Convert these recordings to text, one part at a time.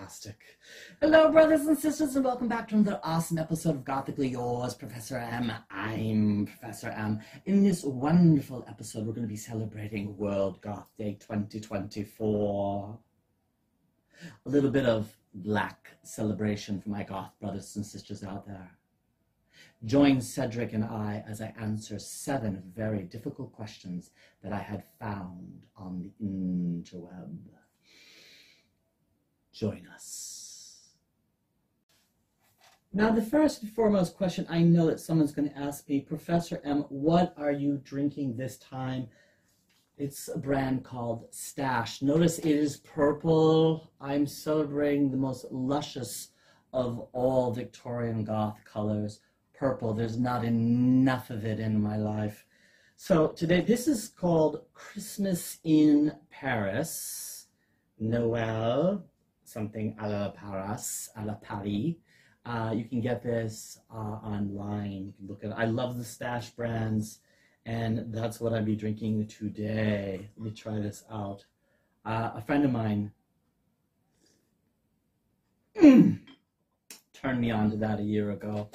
fantastic. Hello, brothers and sisters, and welcome back to another awesome episode of Gothically Yours, Professor M. I'm Professor M. In this wonderful episode, we're going to be celebrating World Goth Day 2024. A little bit of black celebration for my goth brothers and sisters out there. Join Cedric and I as I answer 7 very difficult questions that I had found on the interweb. Join us. Now, the first and foremost question I know that someone's going to ask me, Professor M, what are you drinking this time? It's a brand called Stash. Notice it is purple. I'm celebrating the most luscious of all Victorian goth colors. Purple. There's not enough of it in my life. So today, this is called Christmas in Paris. Noel, something à la Paris, à la Paris. You can get this online. You can look at it. I love the Stash brands, and that's what I'll be drinking today. Let me try this out. A friend of mine turned me on to that a year ago.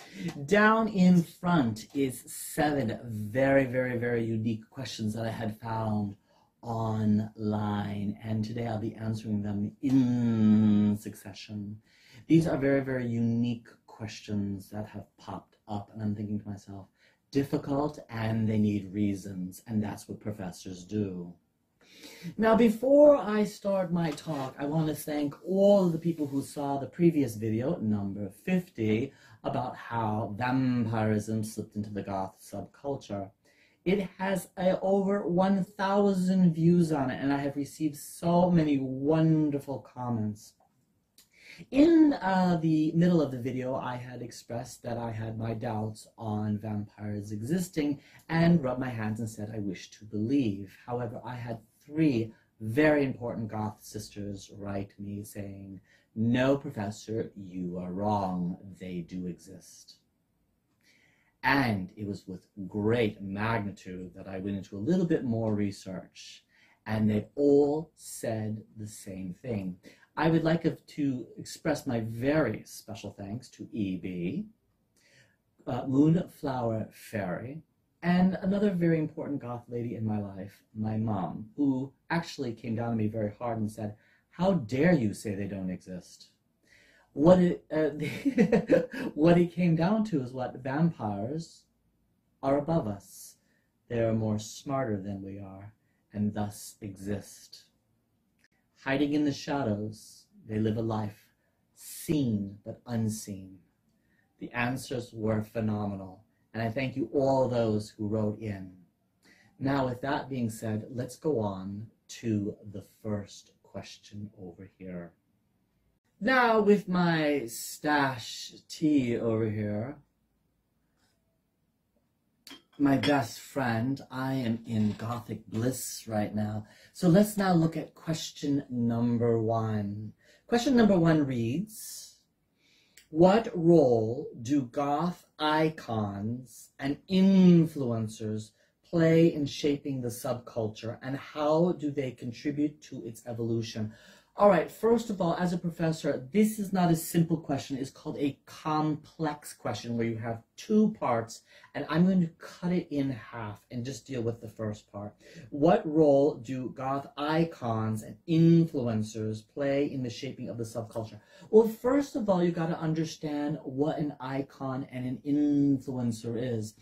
Down in front is 7 very, very, very unique questions that I had found online, and today I'll be answering them in succession. These are very, very unique questions that have popped up, and I'm thinking to myself, difficult, and they need reasons, and that's what professors do. Now, before I start my talk, I want to thank all the people who saw the previous video, number 50, about how vampirism slipped into the goth subculture. It has over 1,000 views on it, and I have received so many wonderful comments. In the middle of the video, I had expressed that I had my doubts on vampires existing and rubbed my hands and said I wish to believe. However, I had 3 very important goth sisters write me saying, "No, Professor, you are wrong. They do exist." And it was with great magnitude that I went into a little bit more research, and they've all said the same thing. I would like to express my very special thanks to E.B., Moonflower Fairy, and another very important goth lady in my life, my mom, who actually came down to me very hard and said, "How dare you say they don't exist?" What it came down to is what vampires are above us. They are more smarter than we are, and thus exist. Hiding in the shadows, they live a life seen but unseen. The answers were phenomenal, and I thank you all those who wrote in. Now, with that being said, let's go on to the first question over here. Now, with my Stash tea over here, my best friend, I am in gothic bliss right now. So let's now look at question number 1. Question number 1 reads, what role do goth icons and influencers play in shaping the subculture, and how do they contribute to its evolution? All right, first of all, as a professor, this is not a simple question. It's called a complex question where you have 2 parts, and I'm going to cut it in half and just deal with the first part. What role do goth icons and influencers play in the shaping of the subculture? Well, first of all, you got to understand what an icon and an influencer is.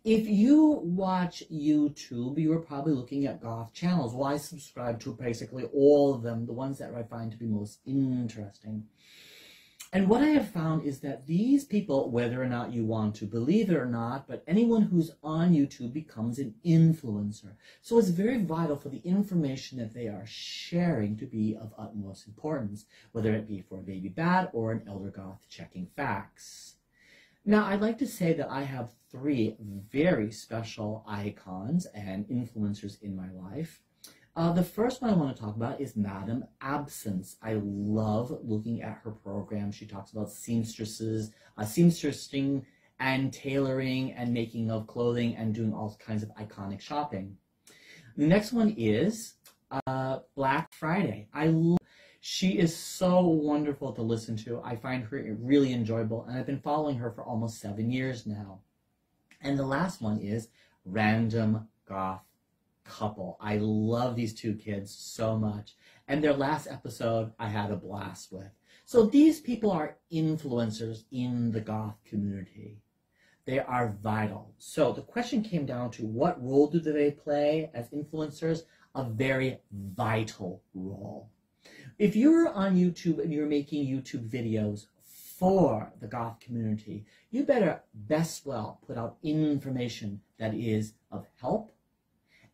If you watch YouTube, you are probably looking at goth channels. Well, I subscribe to basically all of them, the ones that I find to be most interesting. And what I have found is that these people, whether or not you want to believe it or not, but anyone who's on YouTube becomes an influencer. So it's very vital for the information that they are sharing to be of utmost importance, whether it be for a baby bat or an elder goth checking facts. Now, I'd like to say that I have 3 very special icons and influencers in my life. The first one I want to talk about is Madame Absence. I love looking at her program. She talks about seamstresses, seamstressing and tailoring and making of clothing and doing all kinds of iconic shopping. The next one is Black Friday. She is so wonderful to listen to. I find her really enjoyable, and I've been following her for almost 7 years now. And the last one is Random Goth Couple. I love these two kids so much. And their last episode, I had a blast with. So these people are influencers in the goth community. They are vital. So the question came down to, what role do they play as influencers? A very vital role. If you're on YouTube and you're making YouTube videos for the goth community, you better best well put out information that is of help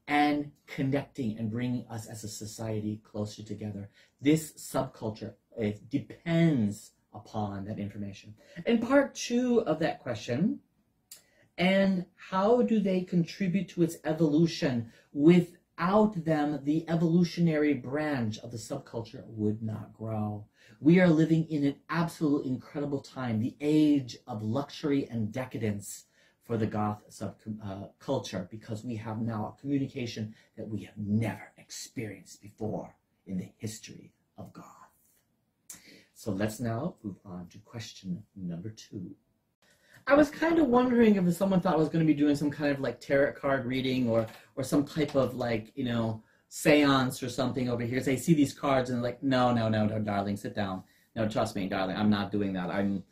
and connecting and bringing us as a society closer together. This subculture, it depends upon that information. And part 2 of that question, and how do they contribute to its evolution? Without them, the evolutionary branch of the subculture would not grow. We are living in an absolute incredible time, the age of luxury and decadence for the goth subculture, because we have now a communication that we have never experienced before in the history of goth. So let's now move on to question number 2. I was kind of wondering if someone thought I was going to be doing some kind of like tarot card reading or some type of like, you know, seance or something over here. So they see these cards and like, no, darling, sit down. No, trust me, darling, I'm not doing that. I'm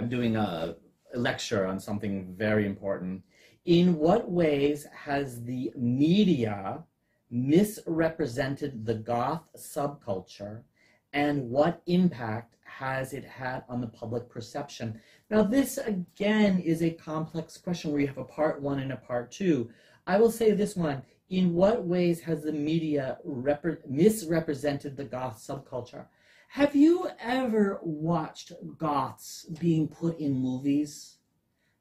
doing a lecture on something very important. In what ways has the media misrepresented the goth subculture, and what impact has it had on the public perception? Now, this again is a complex question where you have a part 1 and a part 2. I will say this one: in what ways has the media misrepresented the goth subculture? Have you ever watched goths being put in movies?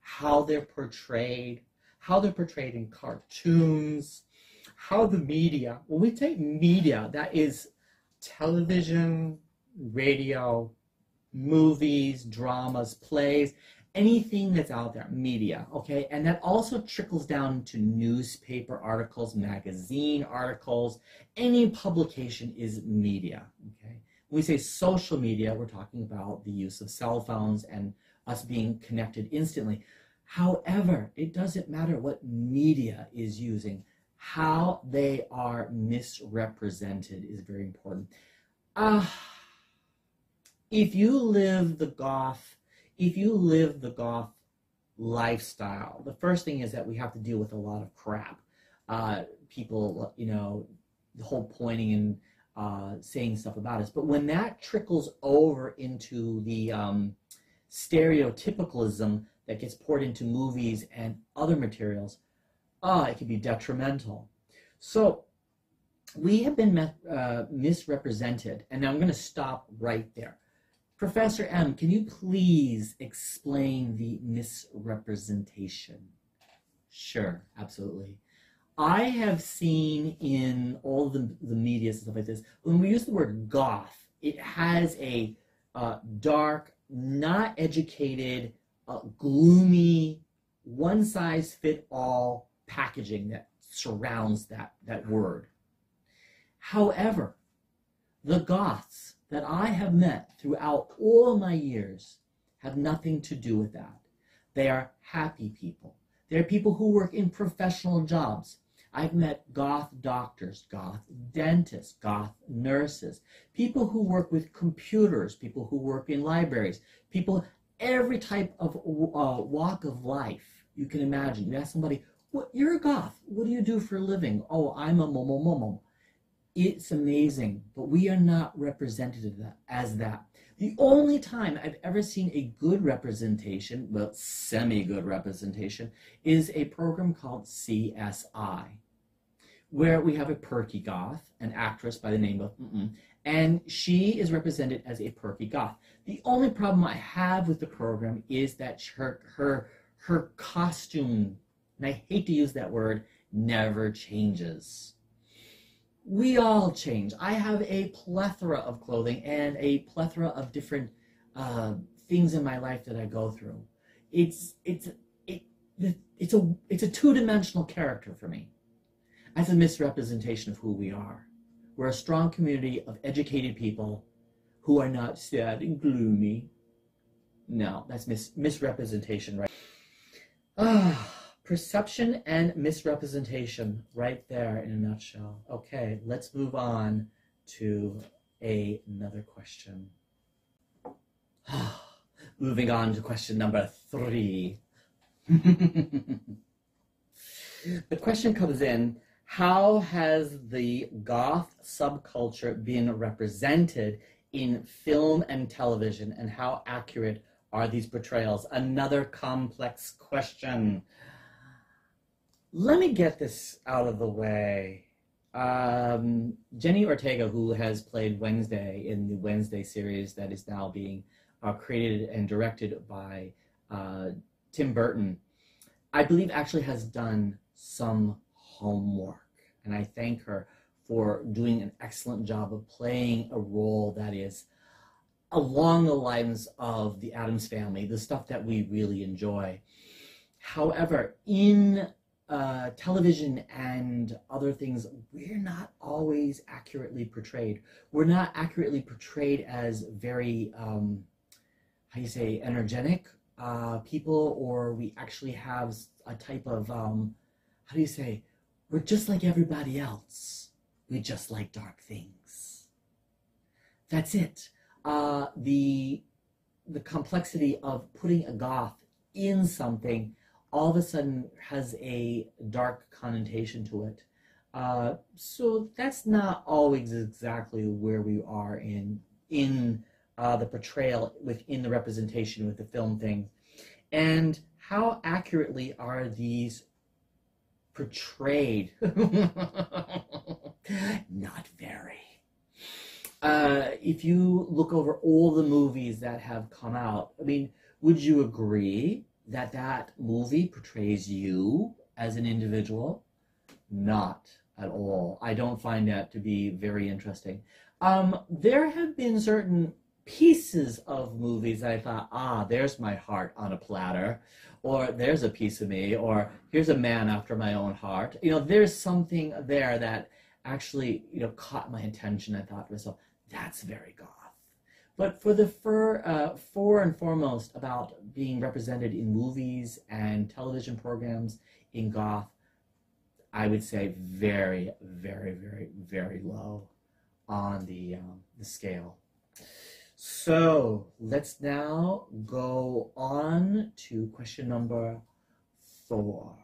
How they're portrayed in cartoons, how the media, when we take media, that is television, radio, movies, dramas, plays, anything that's out there, media, okay? And that also trickles down to newspaper articles, magazine articles. Any publication is media, okay? When we say social media, we're talking about the use of cell phones and us being connected instantly. However, it doesn't matter what media is using. How they are misrepresented is very important. If you live the goth lifestyle, the first thing is that we have to deal with a lot of crap. People, you know, the whole pointing and saying stuff about us. But when that trickles over into the stereotypicalism that gets poured into movies and other materials, it can be detrimental. So we have been misrepresented, and I'm going to stop right there. Professor M, can you please explain the misrepresentation? Sure, absolutely. I have seen in all the media and stuff like this, when we use the word goth, it has a dark, not educated, gloomy, one-size-fit-all packaging that surrounds that word. However, the goths that I have met throughout all my years have nothing to do with that. They are happy people. They're people who work in professional jobs. I've met goth doctors, goth dentists, goth nurses, people who work with computers, people who work in libraries, people, every type of walk of life you can imagine. You ask somebody, "What? You're a goth. What do you do for a living?" "Oh, I'm a momo momo." It's amazing, but we are not represented as that. The only time I've ever seen a good representation, well, semi-good representation, is a program called CSI, where we have a perky goth, an actress by the name of and she is represented as a perky goth. The only problem I have with the program is that her costume, and I hate to use that word, never changes. We all change. I have a plethora of clothing and a plethora of different things in my life that I go through. It's a two-dimensional character for me. That's a misrepresentation of who we are. We're a strong community of educated people who are not sad and gloomy. No, that's misrepresentation, right? Perception and misrepresentation, right there in a nutshell. Okay, let's move on to another question. Moving on to question number 3. The question comes in, how has the goth subculture been represented in film and television, and how accurate are these portrayals? Another complex question. Let me get this out of the way. Jenny Ortega, who has played Wednesday in the Wednesday series that is now being created and directed by Tim Burton, I believe actually has done some homework. And I thank her for doing an excellent job of playing a role that is along the lines of the Addams Family, the stuff that we really enjoy. However, in television and other things, we're not always accurately portrayed. We're not accurately portrayed as very, energetic people, or we actually have a type of, we're just like everybody else. We just like dark things. That's it. The complexity of putting a goth in something all of a sudden has a dark connotation to it. So that's not always exactly where we are in the portrayal within the representation with the film thing. And how accurately are these portrayed? Not very. If you look over all the movies that have come out, I mean, would you agree that that movie portrays you as an individual? Not at all. I don't find that to be very interesting. There have been certain pieces of movies that I thought, there's my heart on a platter, or there's a piece of me, or here's a man after my own heart. You know, there's something there that actually, caught my attention. I thought to myself, that's very goth. But for the fore and foremost about being represented in movies and television programs in goth, I would say very, very, very, very low on the scale. So let's now go on to question number 4.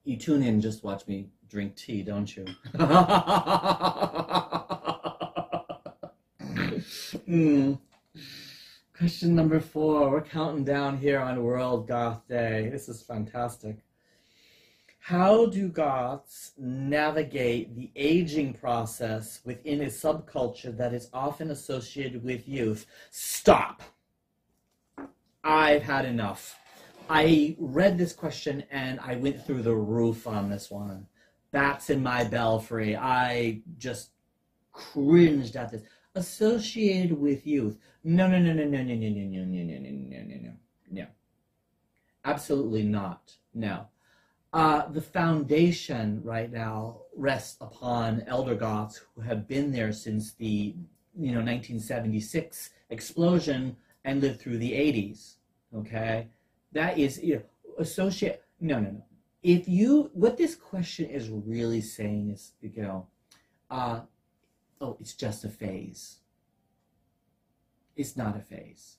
You tune in, just watch me drink tea, don't you? Question number 4. We're counting down here on World Goth Day. This is fantastic. How do goths navigate the aging process within a subculture that is often associated with youth? Stop. I've had enough. I read this question and I went through the roof on this one. Bats in my belfry. I just cringed at this. Associated with youth. No. Absolutely not. No. The foundation right now rests upon elder goths who have been there since the 1976 explosion and lived through the 80s. Okay, that is associate. No. If you, what this question is really saying is, it's just a phase. It's not a phase.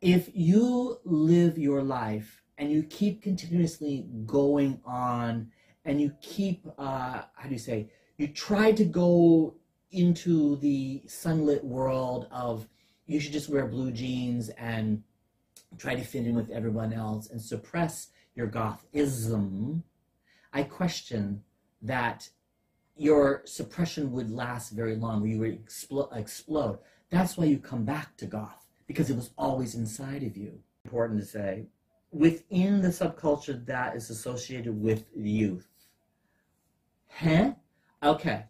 If you live your life and you keep continuously going on, and you keep, you try to go into the sunlit world of, you should just wear blue jeans and try to fit in with everyone else and suppress your gothism, I question that your suppression would last very long, where you would explode. That's why you come back to goth, because it was always inside of you. Important to say, within the subculture that is associated with youth. Okay.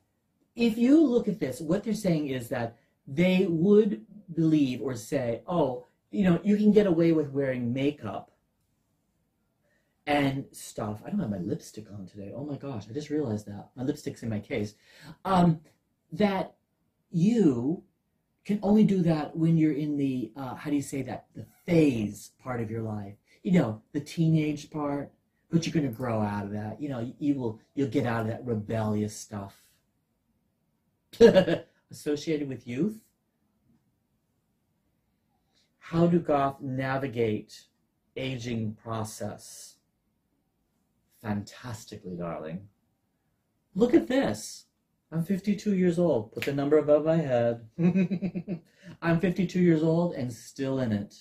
If you look at this, what they're saying is that they would believe or say, you can get away with wearing makeup and stuff. I don't have my lipstick on today. Oh my gosh, I just realized that. My lipstick's in my case. That you can only do that when you're in the, how do you say that, the phase part of your life. You know, the teenage part, but you're going to grow out of that. You know, you'll get out of that rebellious stuff. Associated with youth? How do Goth navigate aging process? Fantastically, darling. Look at this. I'm 52 years old. Put the number above my head. I'm 52 years old and still in it.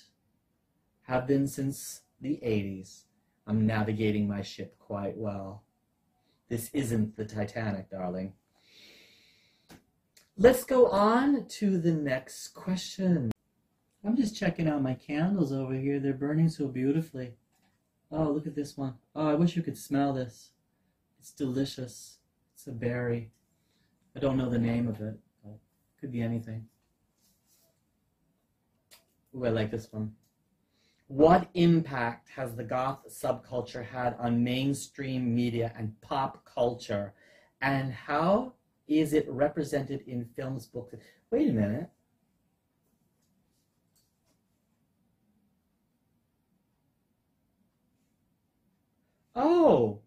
Have been since the 80s. I'm navigating my ship quite well. This isn't the Titanic, darling. Let's go on to the next question. I'm just checking out my candles over here. They're burning so beautifully. Oh, look at this one. Oh, I wish you could smell this. It's delicious. It's a berry. I don't know the name of it. But it could be anything. Ooh, I like this one. What impact has the Goth subculture had on mainstream media and pop culture? And how is it represented in films, books? Wait a minute. Oh,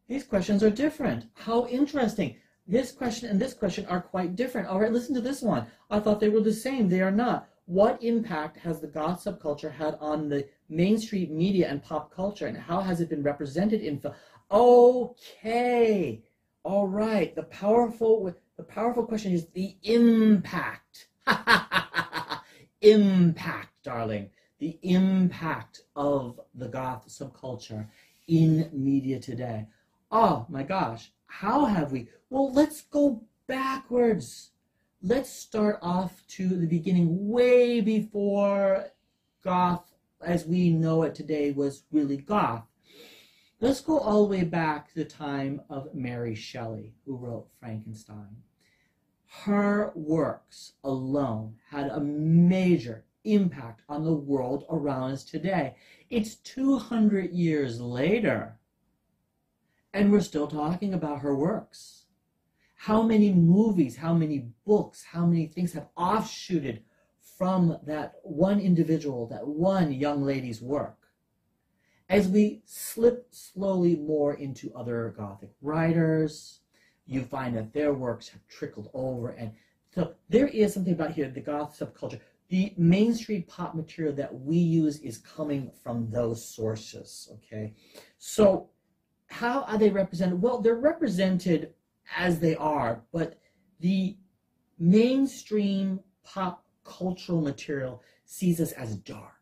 these questions are different. How interesting. This question and this question are quite different. All right, listen to this one. I thought they were the same. They are not. What impact has the Goth subculture had on the mainstream media and pop culture, and how has it been represented in film? Okay. All right. The powerful question is the impact. Impact, darling. The impact of the Goth subculture in media today. Oh my gosh, how have we? Well, let's go backwards. Let's start off to the beginning, way before Goth, as we know it today, was really Goth. Let's go all the way back to the time of Mary Shelley, who wrote Frankenstein. Her works alone had a major impact on the world around us today. It's 200 years later, and we're still talking about her works. How many movies, how many books, how many things have offshooted from that one individual, that one young lady's work? As we slip slowly more into other Gothic writers, you find that their works have trickled over. And so there is something about here, the Goth subculture. The mainstream pop material that we use is coming from those sources, okay? So how are they represented? Well, they're represented as they are, but the mainstream pop cultural material sees us as dark.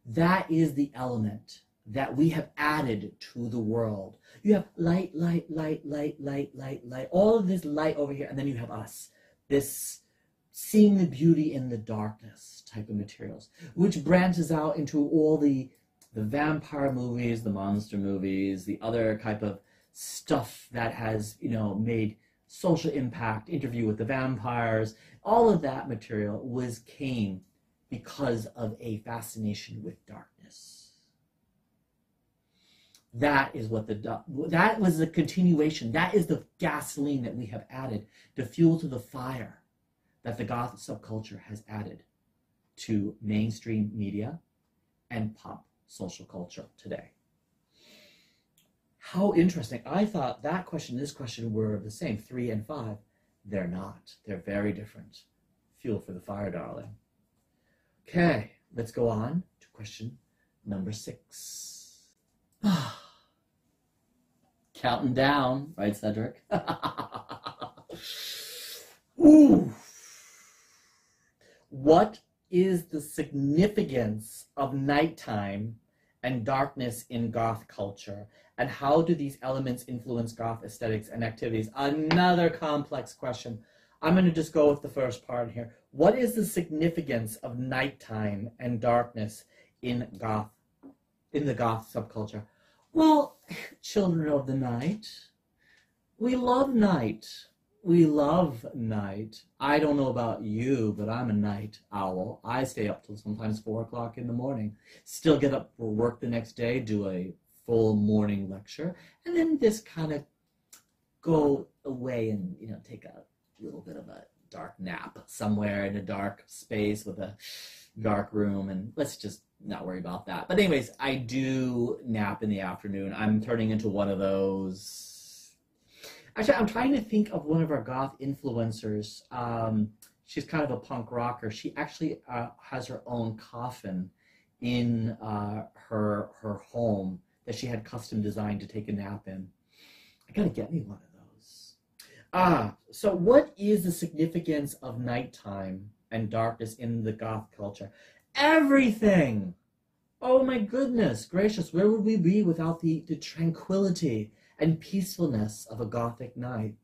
That is the element that we have added to the world. You have light, light, light, light, light, light, light, all of this light over here, and then you have us, this seeing the beauty in the darkness type of materials, which branches out into all the vampire movies, the monster movies, the other type of stuff that has, you know, made social impact, Interview with the Vampires. All of that material came because of a fascination with darkness. That is what that was the continuation. That is the gasoline that we have added to fuel to the fire that the Goth subculture has added to mainstream media and pop social culture today. How interesting. I thought that question and this question were the same, 3 and 5. They're not. They're very different. Fuel for the fire, darling. Okay, let's go on to question number 6. Counting down, right, Cedric? Ooh. What is the significance of nighttime and darkness in Goth culture? And how do these elements influence Goth aesthetics and activities? Another complex question. I'm going to just go with the first part here. What is the significance of nighttime and darkness in the Goth subculture? Well, children of the night, we love night. We love night. I don't know about you, but I'm a night owl. I stay up till sometimes 4 o'clock in the morning. Still get up for work the next day, do a full morning lecture, and then just kind of go away and, take a little bit of a dark nap somewhere in a dark space with a dark room, and let's just not worry about that. But anyways, I do nap in the afternoon. I'm turning into one of those. Actually, I'm trying to think of one of our goth influencers. She's kind of a punk rocker. She actually has her own coffin in her home that she had custom designed to take a nap in. I gotta get me one of those. So what is the significance of nighttime and darkness in the goth culture? Everything! Oh my goodness gracious, where would we be without the tranquility and peacefulness of a gothic night?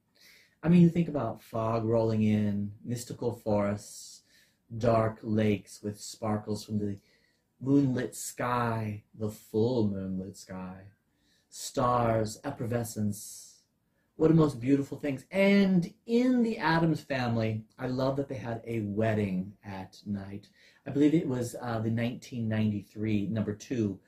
I mean, you think about fog rolling in, mystical forests, dark lakes with sparkles from the moonlit sky, the full moonlit sky, stars, effervescence. What a most beautiful things. And in the Addams Family, I love that they had a wedding at night. I believe it was the 1993 number 2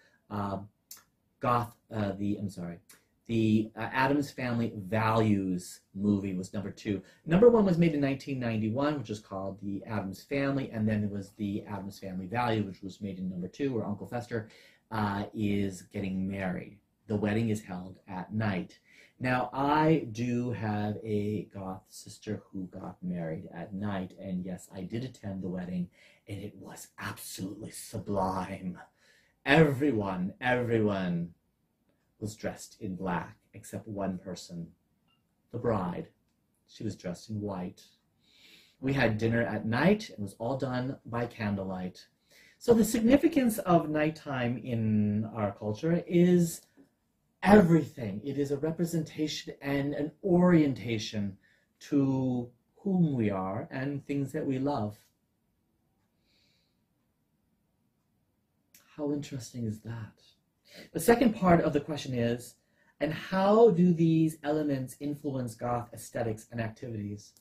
the Addams Family Values movie was number 2. Number 1 was made in 1991, which was called The Addams Family, and then there was The Addams Family Value, which was made in number 2, where Uncle Fester is getting married. The wedding is held at night. Now, I do have a goth sister who got married at night, and yes, I did attend the wedding, and it was absolutely sublime. Everyone was dressed in black, except one person, the bride. She was dressed in white. We had dinner at night. It was all done by candlelight. So the significance of nighttime in our culture is everything. It is a representation and an orientation to whom we are and things that we love. How interesting is that? The second part of the question is, and how do these elements influence goth aesthetics and activities?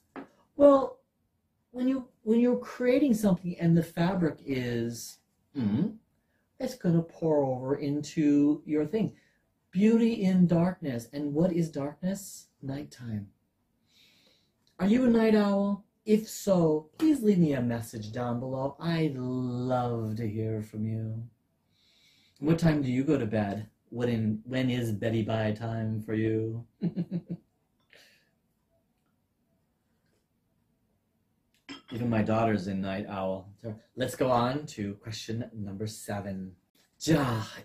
Well, when you're creating something and the fabric is, it's going to pour over into your thing. Beauty in darkness. And what is darkness? Nighttime. Are you a night owl? If so, please leave me a message down below. I'd love to hear from you. What time do you go to bed? When is Betty Bye time for you? Even my daughter's a night owl. So let's go on to question number 7.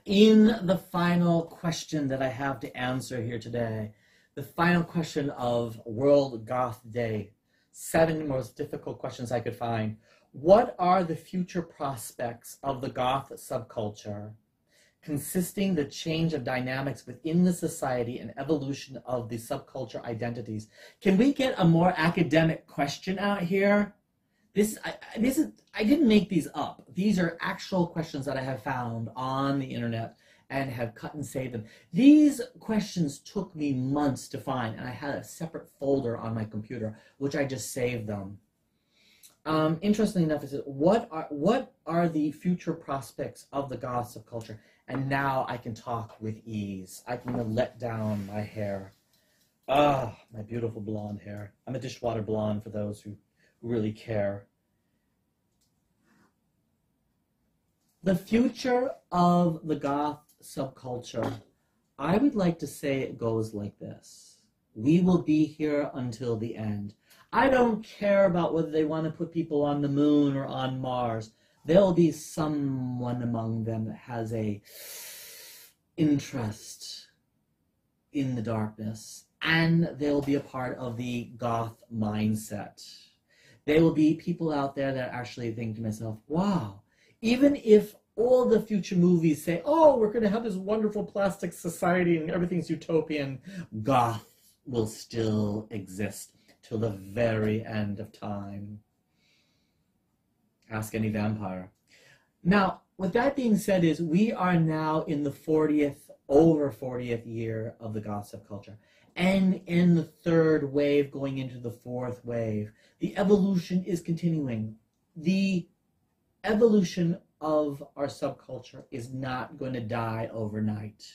In the final question that I have to answer here today, the final question of World Goth Day, 7 most difficult questions I could find. What are the future prospects of the goth subculture, consisting the change of dynamics within the society and evolution of the subculture identities? Can we get a more academic question out here? I didn't make these up. These are actual questions that I have found on the internet and have cut and saved them. These questions took me months to find, and I had a separate folder on my computer, which I just saved them. Interestingly enough, it says, what are the future prospects of the goth subculture? And now I can talk with ease. I can let down my hair. My beautiful blonde hair. I'm a dishwater blonde for those who really care. The future of the goth subculture, I would like to say it goes like this. We will be here until the end. I don't care about whether they want to put people on the moon or on Mars. There'll be someone among them that has a interest in the darkness, and they'll be a part of the goth mindset. There will be people out there that actually think to myself, wow, even if all the future movies say, oh, we're going to have this wonderful plastic society and everything's utopian, goth will still exist till the very end of time. Ask any vampire. Now, with that being said, is we are now in the over 40th year of the goth subculture, and in the 3rd wave going into the 4th wave. The evolution is continuing. The evolution of our subculture is not going to die overnight.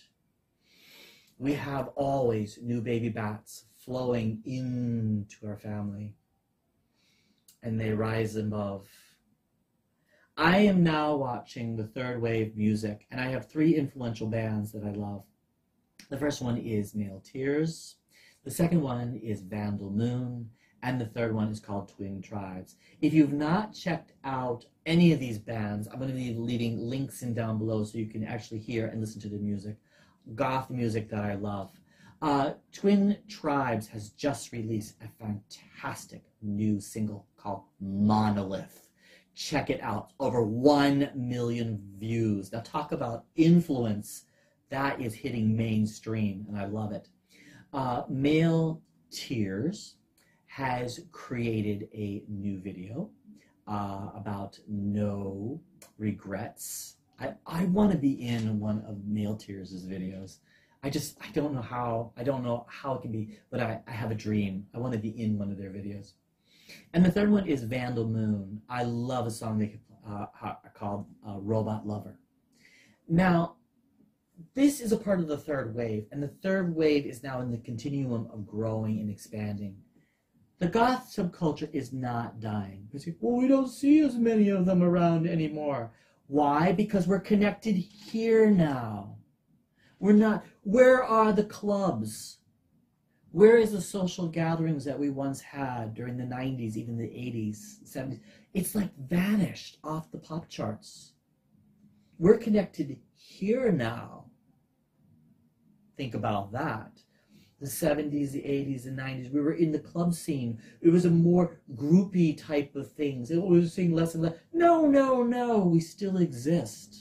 We have always new baby bats flowing into our family, and they rise above. I am now watching the third wave music, and I have 3 influential bands that I love. The first one is Male Tears, the second one is Vandal Moon, and the third one is called Twin Tribes. If you've not checked out any of these bands, I'm going to be leaving links in down below so you can actually hear and listen to the music. Goth music that I love. Twin Tribes has just released a fantastic new single called Monolith. Check it out. Over 1 million views. Now talk about influence. That is hitting mainstream, and I love it. Male Tears has created a new video about no regrets. I want to be in one of Male Tears' videos. I don't know how it can be, but I have a dream. I want to be in one of their videos. And the third one is Vandal Moon. I love a song they called Robot Lover. Now, this is a part of the third wave, and the third wave is now in the continuum of growing and expanding. The goth subculture is not dying. You say, well, we don't see as many of them around anymore. Why? Because we're connected here now. We're not. Where are the clubs? Where is the social gatherings that we once had during the 90s, even the 80s, 70s? It's like vanished off the pop charts. We're connected here now. Think about that. The 70s, the 80s, the 90s, we were in the club scene. It was a more groupie type of things. It was seeing less and less. No, no, no, we still exist.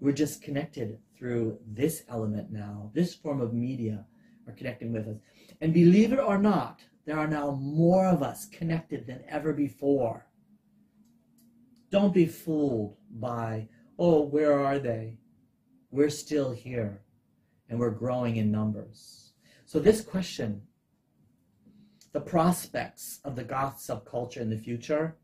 We're just connected through this element now. This form of media are connecting with us. And believe it or not, there are now more of us connected than ever before. Don't be fooled by, oh, where are they? We're still here, and we're growing in numbers. So this question, the prospects of the goth subculture in the future,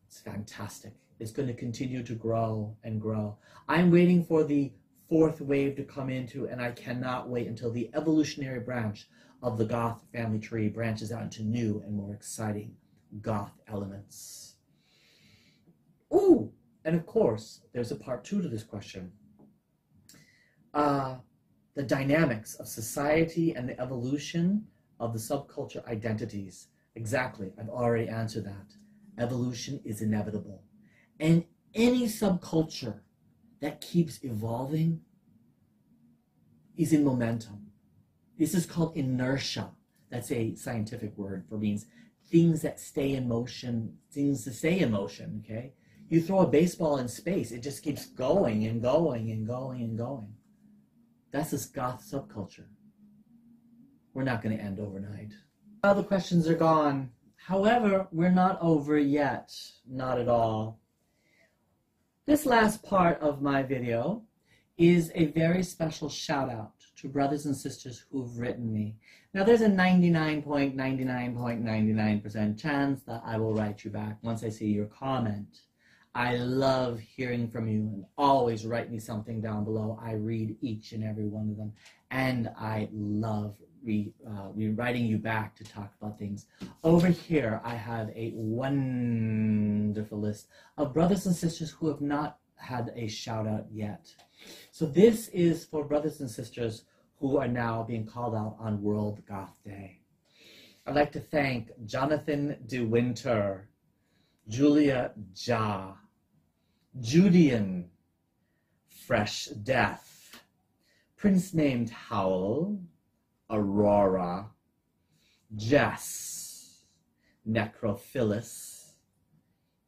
it's fantastic. It's going to continue to grow and grow. I'm waiting for the 4th wave to come into, and I cannot wait until the evolutionary branch of the goth family tree branches out into new and more exciting goth elements. Ooh, and of course, there's a part 2 to this question. The dynamics of society and the evolution of the subculture identities. Exactly, I've already answered that. Evolution is inevitable. And any subculture that keeps evolving is in momentum. This is called inertia. That's a scientific word for means things that stay in motion, things that stay in motion, okay? You throw a baseball in space, it just keeps going and going and going and going. That's this goth subculture. We're not going to end overnight. All the questions are gone. However, we're not over yet. Not at all. This last part of my video is a very special shout out to brothers and sisters who've written me. Now there's a 99.99.99% chance that I will write you back once I see your comment. I love hearing from you, and always write me something down below. I read each and every one of them, and I love rewriting you back to talk about things. Over here, I have a wonderful list of brothers and sisters who have not had a shout out yet. So this is for brothers and sisters who are now being called out on World Goth Day. I'd like to thank Jonathan DeWinter, Julia Ja, Judean Fresh Death, Prince Named Howl, Aurora, Jess, Necrophilus,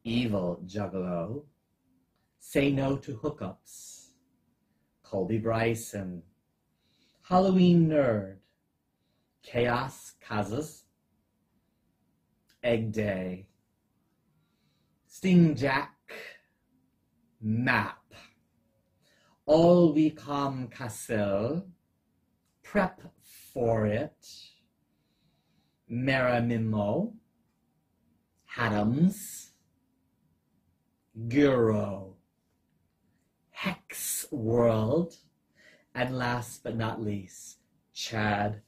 Evil Juggalo, Say No to Hookups, Colby Bryson, Halloween Nerd, Chaos Kazas, Egg Day, Sting Jack, Map, All We Come Cassel, Prep For It, Maramimo, Hadams, Guro, Hex World, And last but not least, Chad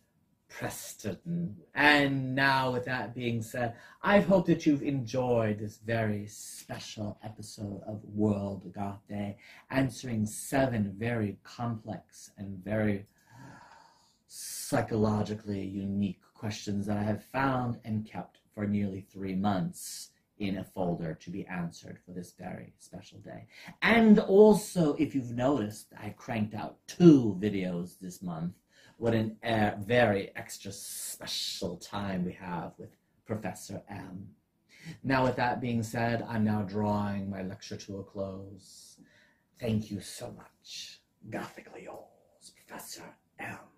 Preston. And now, with that being said, I hope that you've enjoyed this very special episode of World Goth Day, answering 7 very complex and very psychologically unique questions that I have found and kept for nearly 3 months in a folder to be answered for this very special day. And also, if you've noticed, I cranked out 2 videos this month. What a very extra special time we have with Professor M. Now, with that being said, I'm now drawing my lecture to a close. Thank you so much. Gothically yours, Professor M.